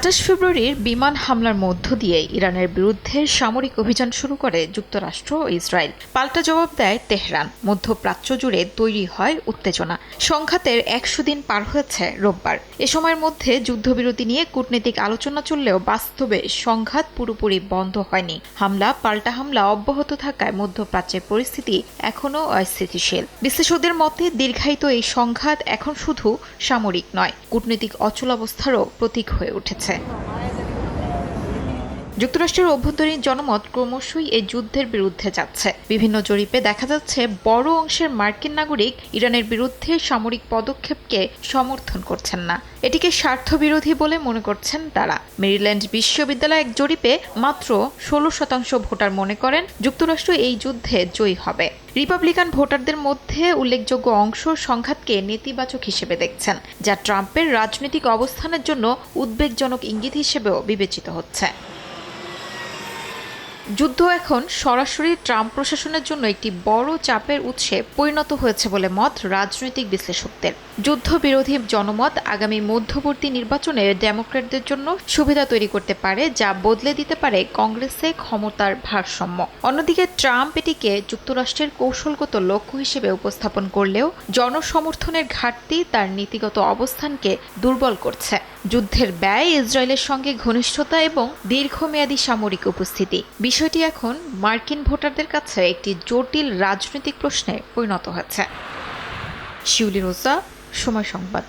২৮ ফেব্রুয়ারির বিমান হামলার মধ্য দিয়ে ইরানের বিরুদ্ধে সামরিক অভিযান শুরু করে যুক্তরাষ্ট্র ও ইসরায়েল। পাল্টা জবাব দেয় তেহরান। মধ্যপ্রাচ্য জুড়ে তৈরি হয় উত্তেজনা। সংঘাতের ১০০ দিন পার হয়েছে রোববার। এ সময়ের মধ্যে যুদ্ধবিরতি নিয়ে কূটনৈতিক আলোচনা চললেও বাস্তবে সংঘাত পুরোপুরি বন্ধ হয়নি। পাল্টা হামলা অব্যাহত থাকায় মধ্যপ্রাচ্যের পরিস্থিতি এখনও অস্থিতিশীল। বিশ্লেষকদের মতে দীর্ঘায়িত এই সংঘাত এখন শুধু সামরিক নয়, কূটনৈতিক অচলাবস্থারও প্রতীক হয়ে উঠেছে। যুক্তরাষ্ট্রের অভ্যন্তরীণ জনমত ক্রমশই এই যুদ্ধের বিরুদ্ধে যাচ্ছে। বিভিন্ন জরিপে দেখা যাচ্ছে বড় অংশের মার্কিন নাগরিক ইরানের বিরুদ্ধে সামরিক পদক্ষেপকে সমর্থন করছেন না, এটিকে স্বার্থবিরোধী বলে মনে করছেন তারা। মেরিল্যান্ড বিশ্ববিদ্যালয় এক জরিপে মাত্র 16% ভোটার মনে করেন যুক্তরাষ্ট্র এই যুদ্ধে জয়ী হবে। রিপাবলিকান ভোটারদের মধ্যে উল্লেখযোগ্য অংশ সংঘাতকে নেতিবাচক হিসেবে দেখছেন, যা ট্রাম্পের রাজনৈতিক অবস্থানের জন্য উদ্বেগজনক ইঙ্গিত হিসেবেও বিবেচিত হচ্ছে। যুদ্ধ এখন সরাসরি ট্রাম্প প্রশাসনের জন্য একটি বড় চাপের উৎসে পরিণত হয়েছে বলে মত রাজনৈতিক বিশ্লেষকদের। যুদ্ধবিরোধী জনমত আগামী মধ্যবর্তী নির্বাচনে ডেমোক্র্যাটদের জন্য সুবিধা তৈরি করতে পারে, যা বদলে দিতে পারে কংগ্রেসে ক্ষমতার ভারসাম্য। অন্যদিকে ট্রাম্প এটিকে যুক্তরাষ্ট্রের কৌশলগত লক্ষ্য হিসেবে উপস্থাপন করলেও জনসমর্থনের ঘাটতি তার নীতিগত অবস্থানকে দুর্বল করছে। যুদ্ধের ব্যয়, ইসরায়েলের সঙ্গে ঘনিষ্ঠতা এবং দীর্ঘমেয়াদী সামরিক উপস্থিতি, বিষয়টি এখন মার্কিন ভোটারদের কাছে একটি জটিল রাজনৈতিক প্রশ্নে পরিণত হয়েছে। শিউলি রোজা, সময় সংবাদ।